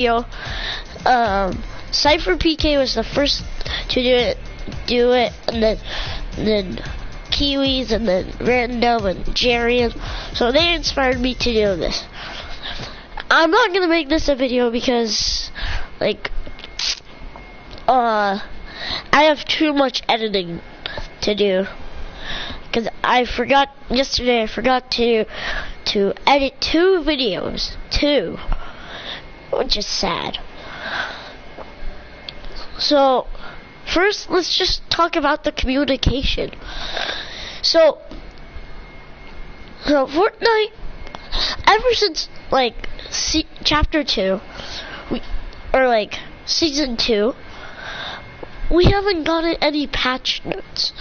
video. Cypher PK was the first to do it, and then Kiwis, and then Random and Jerry, so they inspired me to do this. I'm not gonna make this a video because, like, I have too much editing to do. Because yesterday I forgot to edit 2 videos, which is sad. So, first, let's just talk about the communication. So Fortnite, ever since, like, chapter 2, or season 2, we haven't gotten any patch notes.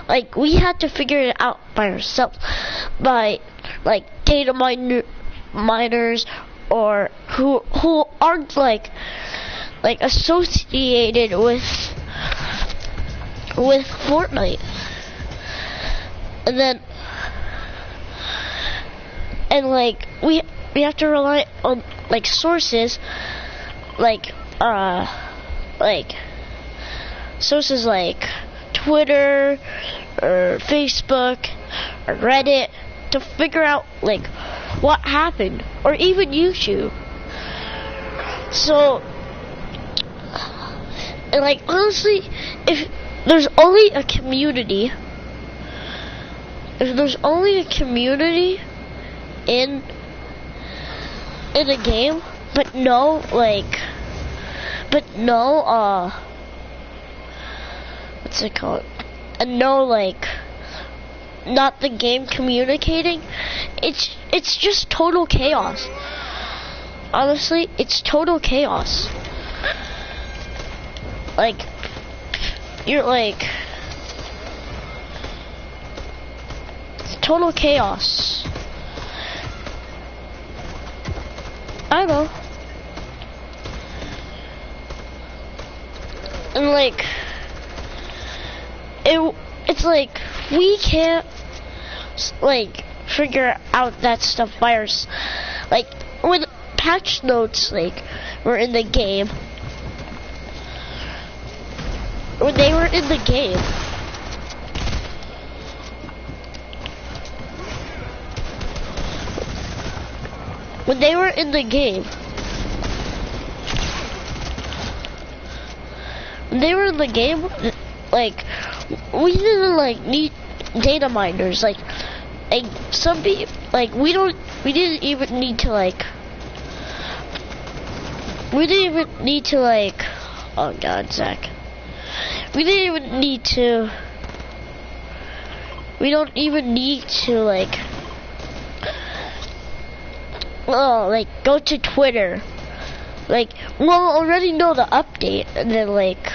Like, we had to figure it out by ourselves, by, like, data miners, or who aren't like associated with Fortnite. And we have to rely on, like, sources, sources like Twitter or Facebook or Reddit to figure out, like, what happened, or even YouTube. So, and, like, honestly, if there's only a community in a game, but no what's it called? And no, like, not the game communicating, it's just total chaos. Honestly, it's total chaos. Like, you're like, it's total chaos. I don't know. And, like, it's like, we can't, like, figure out that stuff by ourselves. Like, when patch notes, like, were in the game, when they were in the game, like, we didn't, like, need data miners, like some people, like, we didn't even need to, like, oh god, Zach, we don't even need to, like, go to Twitter. Like, we'll already know the update, and then, like,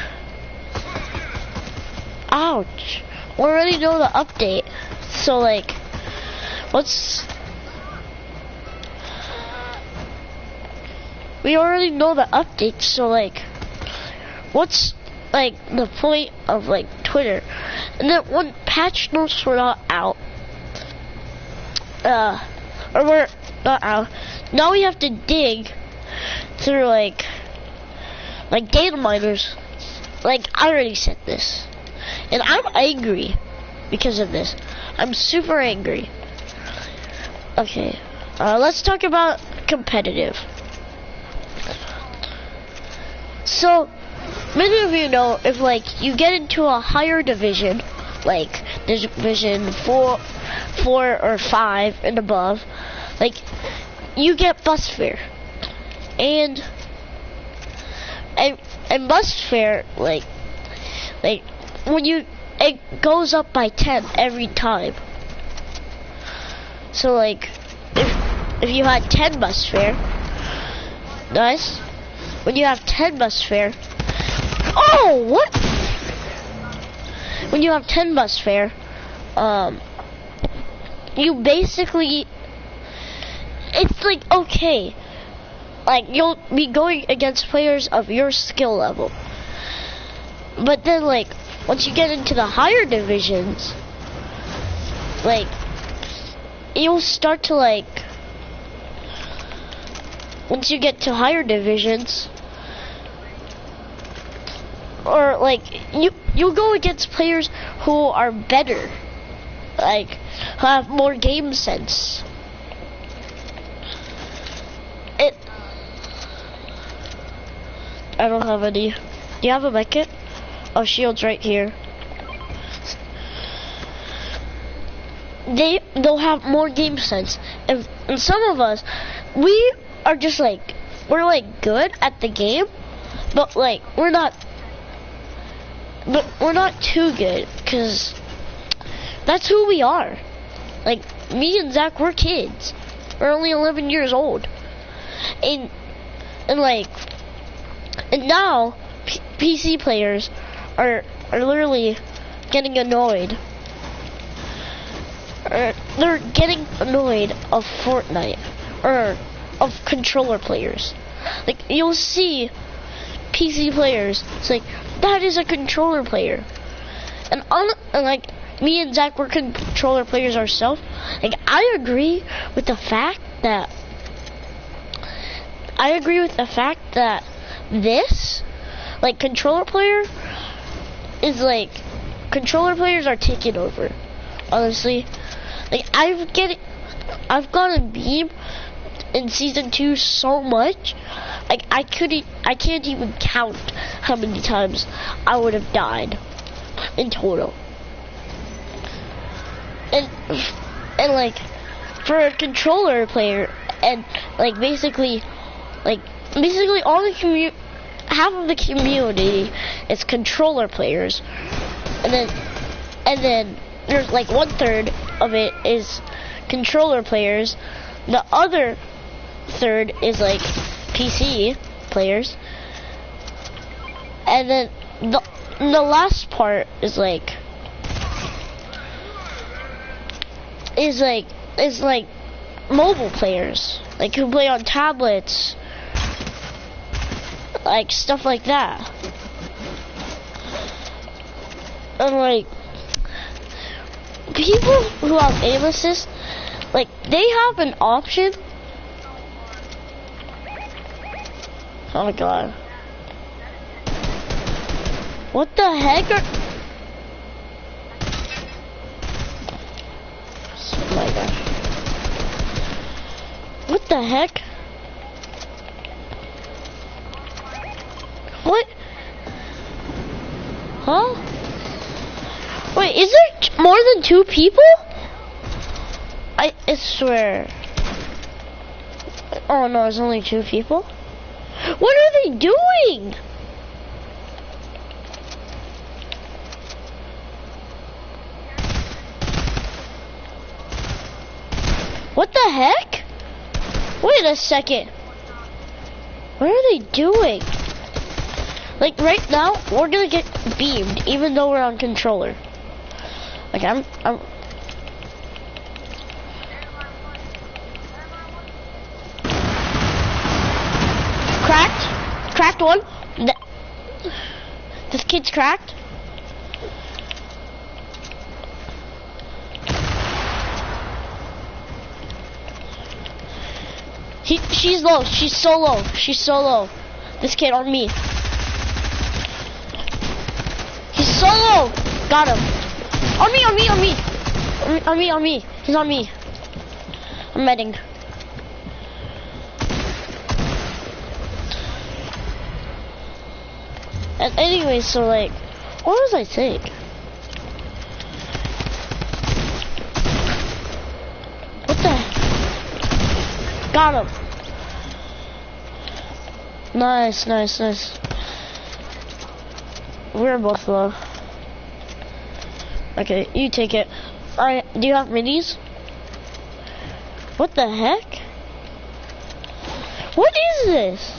ouch, we already know the update, so, like, we already know the update, so, like, what's, like, the point of, like, Twitter? And then when patch notes were not out, or were not out, now we have to dig through, like data miners. Like, I already said this, and I'm angry because of this. I'm super angry. Okay, let's talk about competitive. So, many of you know, if, like, you get into a higher division, like division 4 or 5 and above, like, you get bus fare, and bus fare, like when it goes up by 10 every time. So, like, if you had 10 bus fare, nice. When you have 10 bus fare, oh, what? When you have 10 bus fare, you basically, it's like, okay, like, you'll be going against players of your skill level. But then, like, once you get into the higher divisions, like, you'll start to, like, once you get to higher divisions, or like you go against players who are better, like who have more game sense. I don't have any. Do you have a medkit? Oh, shield's right here. They'll have more game sense, and some of us, we are just like, we're like good at the game, but like we're not too good, cause that's who we are. Like me and Zach, we're kids. We're only 11 years old, and now PC players are literally getting annoyed. They're getting annoyed of Fortnite, or of controller players. Like, you'll see PC players, it's like, that is a controller player. And like, me and Zach, we're controller players ourselves. Like, I agree with the fact that this, like, controller players are taking over, honestly. Like, I've gotten beamed in season 2 so much, like I can't even count how many times I would have died in total. And like, for a controller player, and like basically all the half of the community is controller players, and then there's like 1/3 of it is controller players. The other third is like PC players, and then the last part is like mobile players, like who play on tablets, like stuff like that. And like, people who have aim assist, like, they have an option. Oh my god. What the heck are... Oh my gosh. What the heck? What? Huh? Wait, is there more than 2 people? I swear. Oh no, there's only 2 people. What are they doing? What the heck? Wait a second. What are they doing? Like, right now, we're gonna get beamed, even though we're on controller. Like, I'm cracked one. This kid's cracked. She's low. She's so low. She's so low. This kid on me. He's so low. Got him. On me. He's on me. I'm medding. And anyway, so like, what was I saying? What the heck? Got him. Nice. We're both low. Okay, you take it. Alright, do you have minis? What the heck? What is this?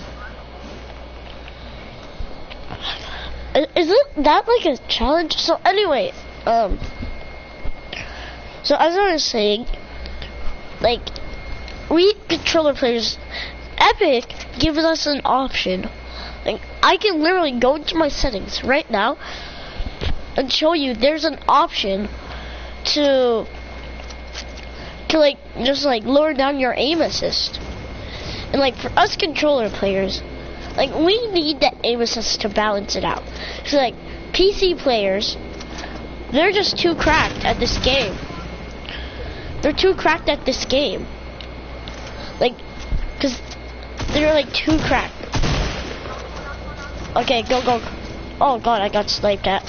Isn't that like a challenge? So anyway, so as I was saying, like, we controller players, Epic gives us an option. Like, I can literally go into my settings right now and show you there's an option to like just like lower down your aim assist. And like for us controller players, like we need the aim assist to balance it out. So like PC players, they're just too cracked at this game. They're too cracked at this game. Like, cause they're like too cracked. Okay, go, go. Oh god, I got sniped at.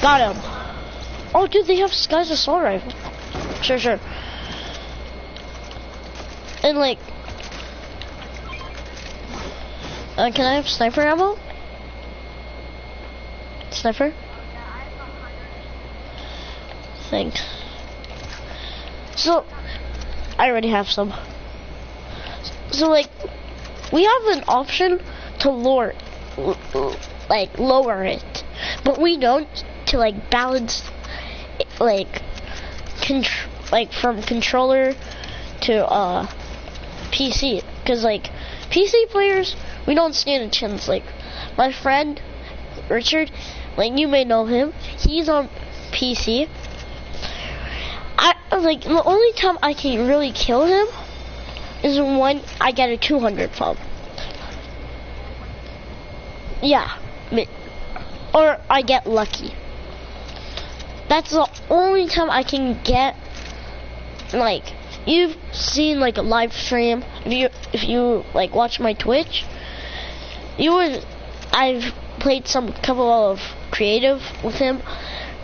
Got him. Oh dude, they have Sky's assault rifle. Sure, sure. And like, can I have sniper ammo? Sniper? Thanks. So, I already have some. So like, we have an option to lower it, but we don't to like balance, like, from controller to PC, because like PC players, we don't stand a chance. Like my friend Richard, like you may know him, he's on PC. Like the only time I can really kill him is when I get a 200 from. Yeah, or I get lucky. That's the only time I can get. Like, you've seen like a live stream. If you like watch my Twitch, I've played some couple of creative with him.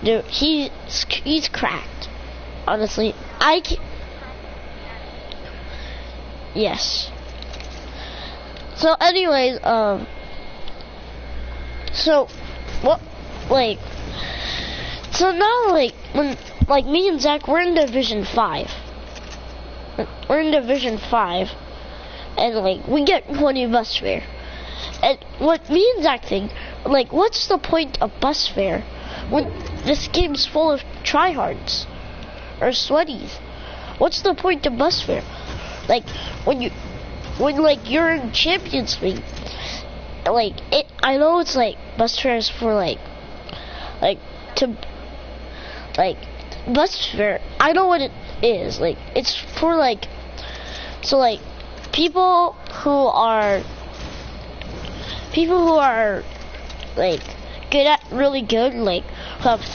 Dude, he's cracked. Honestly, yes. So anyways, so what, like, so now like when like me and Zach, we're in Division 5. We're in Division 5, and like we get 20 bus fare. And what me and Zach think, like, what's the point of bus fare when this game's full of tryhards or sweaties? What's the point of bus fare? Like when like you're in Champions League, like I know it's like bus fare is for like bus fare. I know what it is. Like it's for like, so like people who are like really good, like who have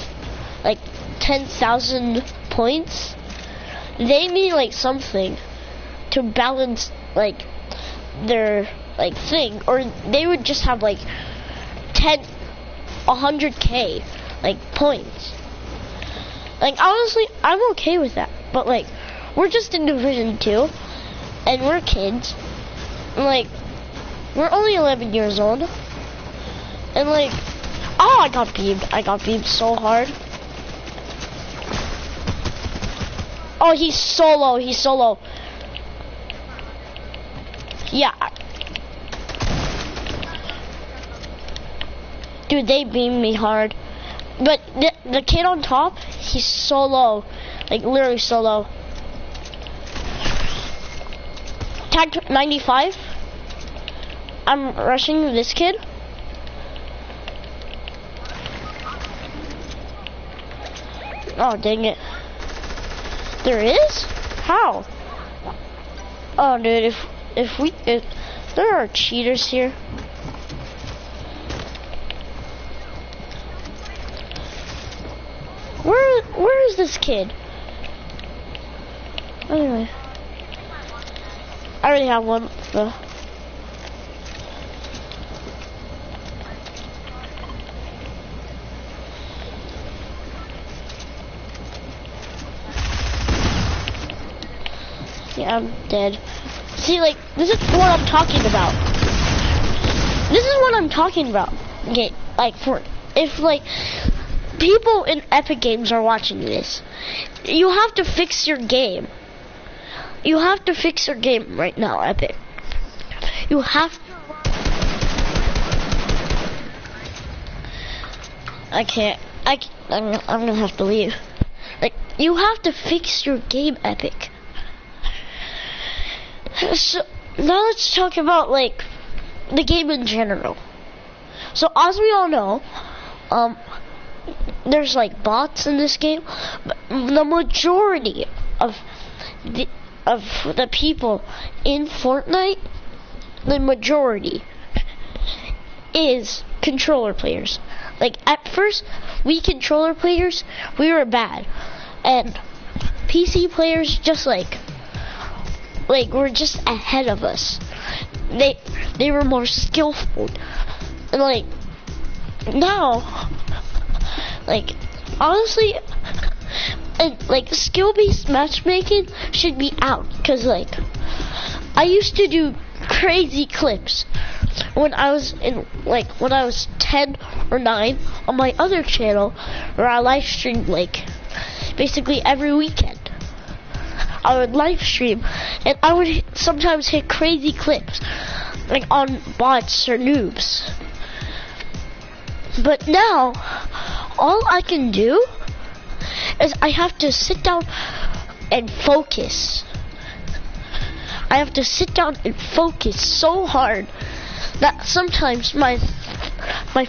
like 10,000 points, they need like something to balance like their like thing, or they would just have like 100k like points. Like honestly, I'm okay with that, but like we're just in Division 2 and we're kids, and like we're only 11 years old, and like, oh, I got beamed so hard. Oh, he's solo. Yeah. Dude, they beamed me hard. But the kid on top, he's solo. Like, literally solo. Tagged 95. I'm rushing this kid. Oh, dang it. There is? How? Oh, dude, if there are cheaters here. Where is this kid? Anyway, I already have one. So. Yeah, I'm dead. See, like, this is what I'm talking about. This is what I'm talking about. Okay, like, if, like, people in Epic Games are watching this, you have to fix your game. You have to fix your game right now, Epic. You have... I can't. I'm gonna have to leave. Like, you have to fix your game, Epic. So now let's talk about like the game in general. So as we all know, there's like bots in this game, but the majority of the of the people in Fortnite, the majority is controller players. Like at first, we controller players, we were bad, and PC players just like were just ahead of us. They were more skillful, and like now, like honestly, and like skill-based matchmaking should be out, cause like I used to do crazy clips when I was when I was 10 or 9 on my other channel, where I live streamed like basically every weekend. I would live stream, and I would sometimes hit crazy clips, like on bots or noobs. But now, all I can do is I have to sit down and focus. I have to sit down and focus so hard that sometimes my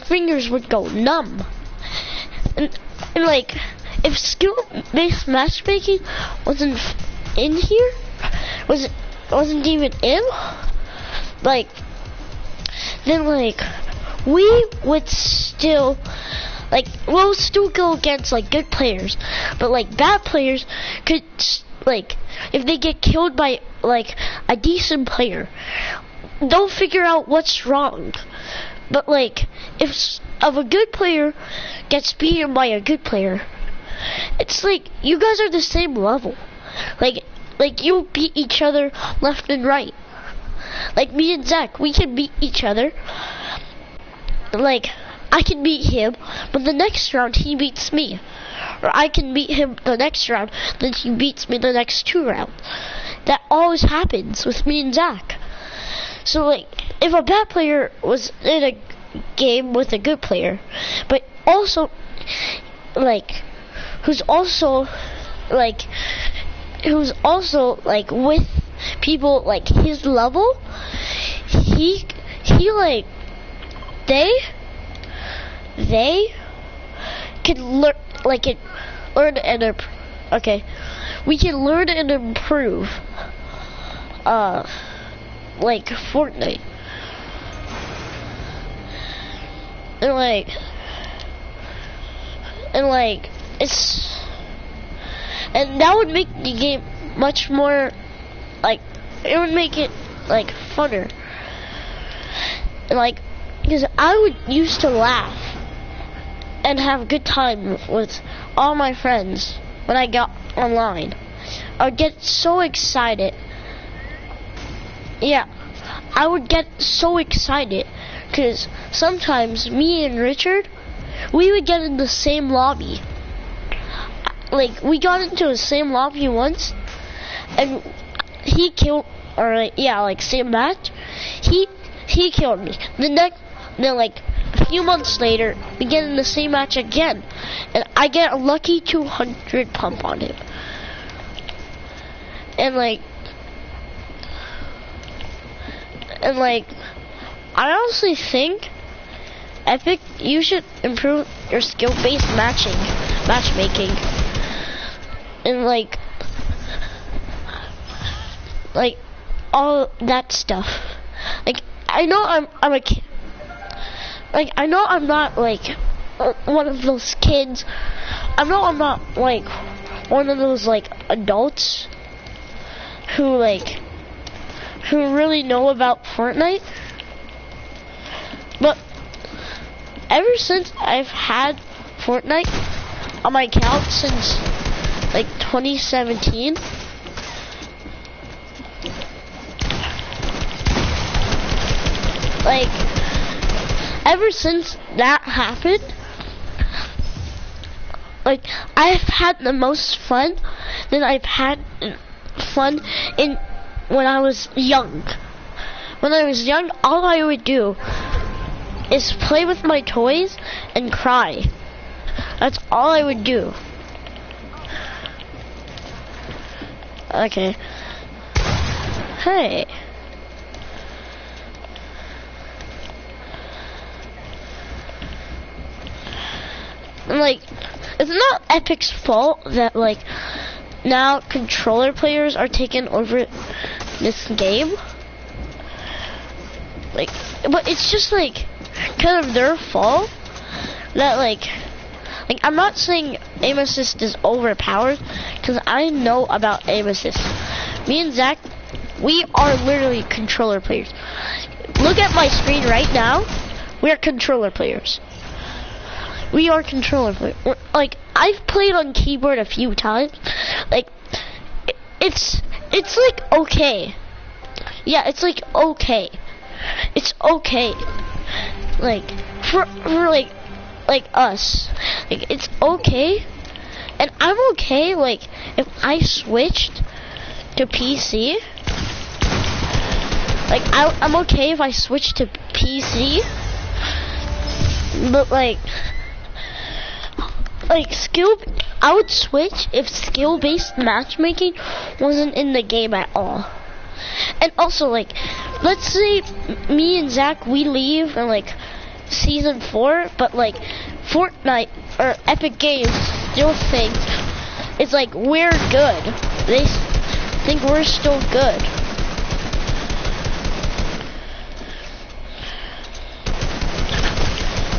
fingers would go numb. And like, if skill-based matchmaking wasn't in here, wasn't even in, like, then like we would still we'll still go against like good players, but like bad players could like, if they get killed by like a decent player, they'll figure out what's wrong. But like if a good player gets beaten by a good player, it's like you guys are the same level. Like you beat each other left and right. Like me and Zach, we can beat each other. Like I can beat him, but the next round he beats me. Or I can beat him the next round, then he beats me the next 2 rounds. That always happens with me and Zach. So like, if a bad player was in a game with a good player, but also like who's also like with people like his level, he like they can learn we can learn and improve like Fortnite, and that would make the game much more like, it would make it like funner, and like, because I would used to laugh and have a good time with all my friends when I got online. I would get so excited. Yeah, I would get so excited because sometimes me and Richard, we would get in the same lobby. Like, we got into the same lobby once, and he killed, or like same match, he killed me. Then like a few months later, we get in the same match again, and I get a lucky 200 pump on him. And like, I honestly think, Epic, you should improve your skill-based matchmaking, and like all that stuff. Like, I know I'm a kid. Like, I know I'm not like one of those kids. I know I'm not like one of those like adults who really know about Fortnite. But ever since I've had Fortnite on my account since like 2017, like ever since that happened, like I've had the most fun that I've had fun in when I was young. When I was young, all I would do is play with my toys and cry. That's all I would do. Okay. Hey. And like, it's not Epic's fault that like now controller players are taking over this game. Like, but it's just like kind of their fault that like I'm not saying aim assist is overpowered, because I know about aim assist. Me and Zach, we are literally controller players. Look at my screen right now. We are controller players. We are controller players. Like, I've played on keyboard a few times. Like, it's like okay. Yeah, it's like okay. It's okay. Like for like us. Like, it's okay. And I'm okay like if I switched to PC. Like I'm okay if I switch to PC. But like skill, I would switch if skill-based matchmaking wasn't in the game at all. And also, like, let's say me and Zach, we leave in like season 4, but like Fortnite or Epic Games still think it's like we're good. They think we're still good.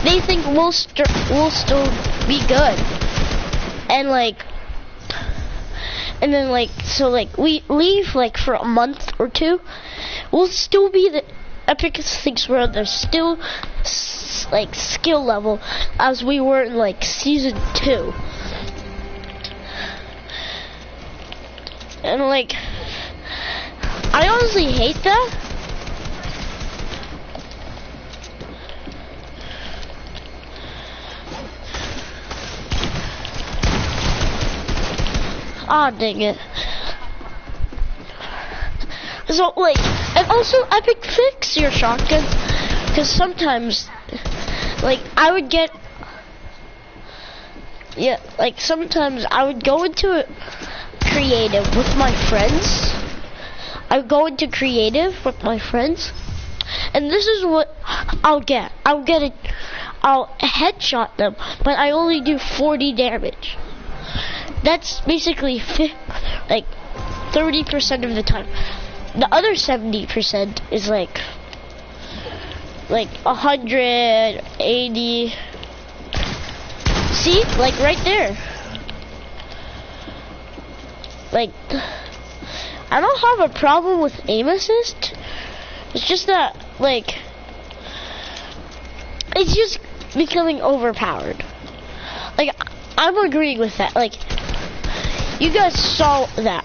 They think we'll still be good. And like, and then like, so like we leave like for a month or two, we'll still be the Epic thinks we're the still like skill level as we were in like season 2. And like, I honestly hate that. Ah, dang it. So, like, and also Epic fix your shotgun, because sometimes, like, I would get, yeah, like, sometimes I would go into creative with my friends. I would go into creative with my friends, and this is what I'll get. I'll headshot them, but I only do 40 damage. That's basically like 30% of the time. The other 70% is like 180. See, like right there. Like, I don't have a problem with aim assist. It's just that like it's just becoming overpowered. Like, I'm agreeing with that. Like, you guys saw that.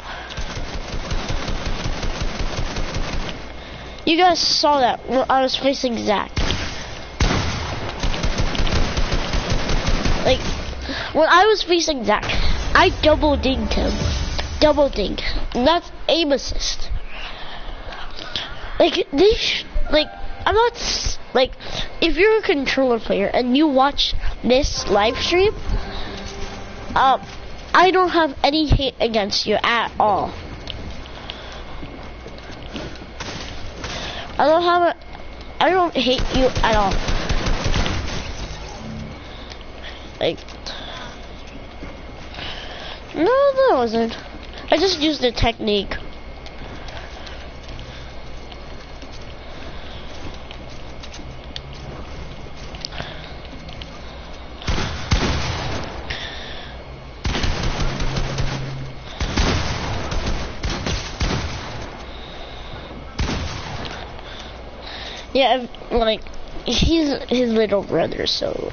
You guys saw that when I was facing Zach. Like, when I was facing Zach, I double dinged him. Double ding. And that's aim assist. Like, I'm not, like, if you're a controller player and you watch this live stream, I don't have any hate against you at all. I don't hate you at all. Like, no, that wasn't. I just used the technique. Yeah, like, he's his little brother, so.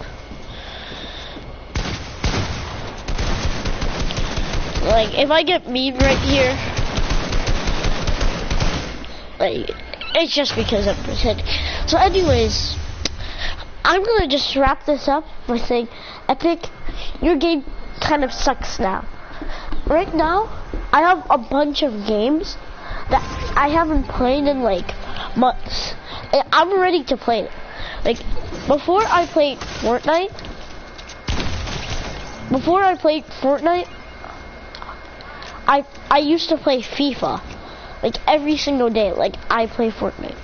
Like, if I get mean right here, like, it's just because I'm pretending. So anyways, I'm gonna just wrap this up by saying, Epic, your game kind of sucks now. Right now, I have a bunch of games that I haven't played in like months. And I'm ready to play it. Like, before I played Fortnite, I used to play FIFA. Like, every single day, like, I play Fortnite.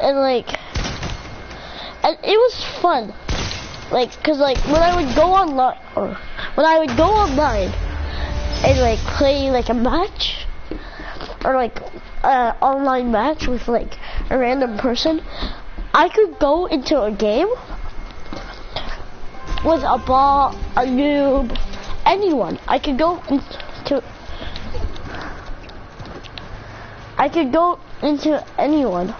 And like, and it was fun. like, cause like when I would go online, and like play like a match, or like online match with like a random person, I could go into a game with a bot, a noob, anyone. I could go into anyone.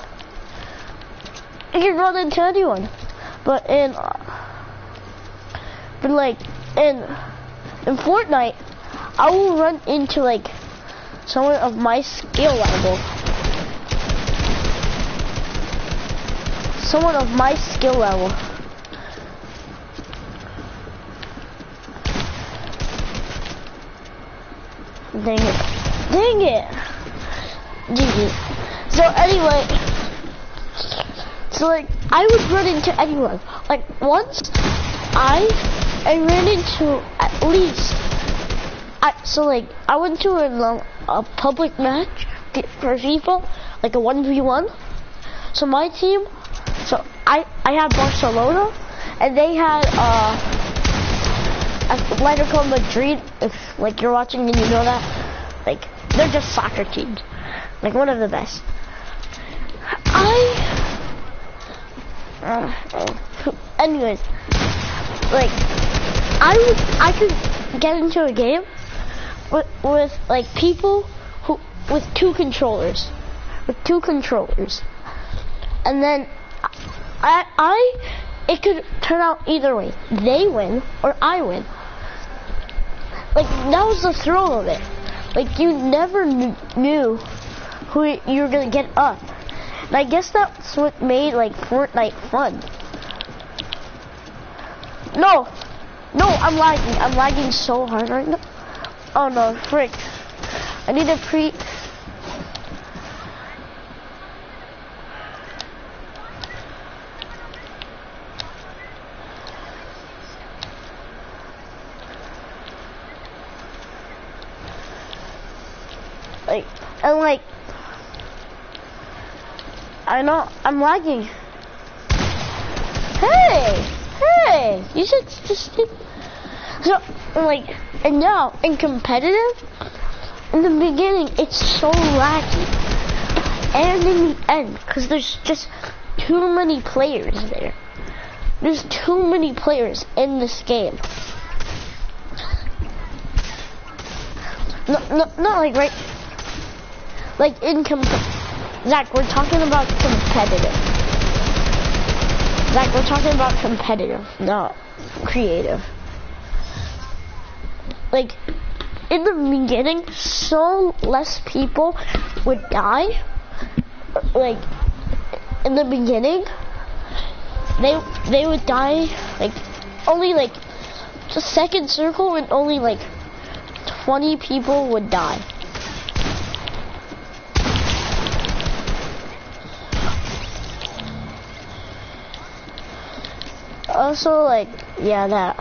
I could run into anyone. But in Fortnite, I will run into like someone of my skill level. Someone of my skill level. Dang it. Dang it. GG. So anyway, so like I would run into anyone. Like once I ran into at least I went to a public match for FIFA, like a 1v1. So my team, so I had Barcelona, and they had Atletico Madrid. If like you're watching and you know that, like they're just soccer teams, like one of the best. Anyways, like I could get into a game with like people with two controllers, and then it could turn out either way. They win or I win. Like that was the thrill of it. Like you never knew who you were gonna get up. And I guess that's what made like Fortnite fun. No, I'm lagging so hard right now. Oh no, frick. I need to I know, I'm lagging. Hey, you should just so, like, and now, in competitive, in the beginning, it's so laggy. And in the end, because there's just too many players there. There's too many players in this game. Not like right, like in Zach, we're talking about competitive. Zach, we're talking about competitive, not creative. Like, in the beginning, so less people would die. Like, in the beginning, they would die, like, only like, the second circle and only like 20 people would die. Also, like, yeah, that.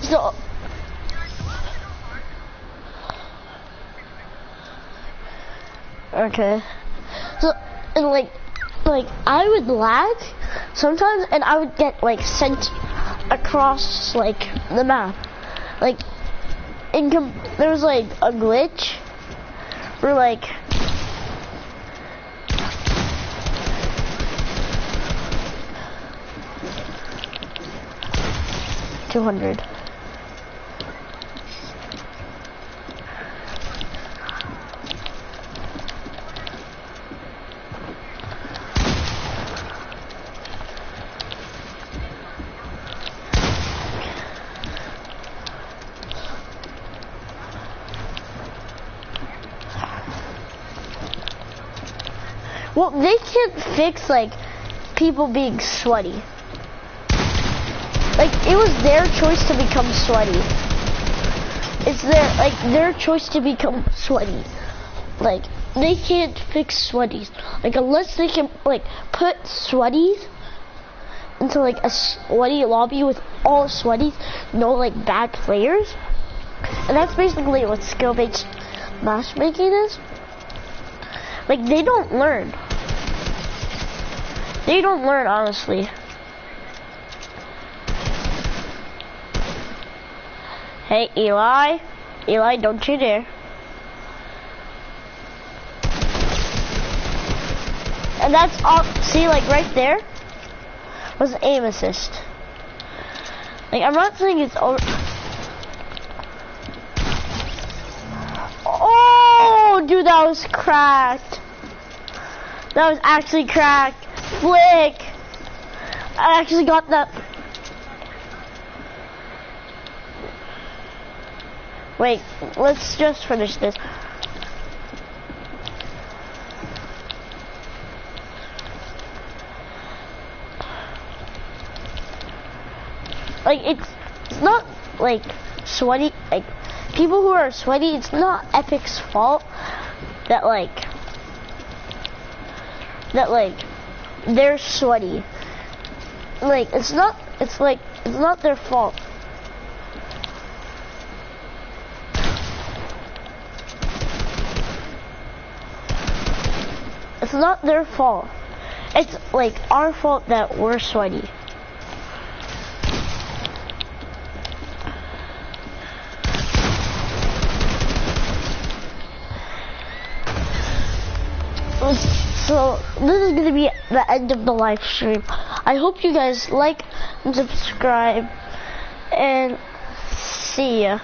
So, okay. So, and like I would lag sometimes, and I would get like sent across like the map. Like, there was like a glitch where like $200. Well, they can't fix, like, people being sweaty. Like, it was their choice to become sweaty. It's their choice to become sweaty. Like, they can't fix sweaties. Like, unless they can, like, put sweaties into, like, a sweaty lobby with all sweaties, no, like, bad players. And that's basically what skill-based matchmaking is? Like, they don't learn. They don't learn, honestly. Hey, Eli. Eli, don't you dare. And that's all. See, like, right there was an aim assist. Like, I'm not saying it's over. Oh, dude, that was cracked. That was actually cracked. Flick. I actually got that. Wait, let's just finish this. Like, it's not, like, sweaty, like, people who are sweaty, it's not Epic's fault that, like, they're sweaty. Like, it's not their fault. It's not their fault. It's, like, our fault that we're sweaty. So, this is going to be the end of the live stream. I hope you guys like and subscribe, and see ya.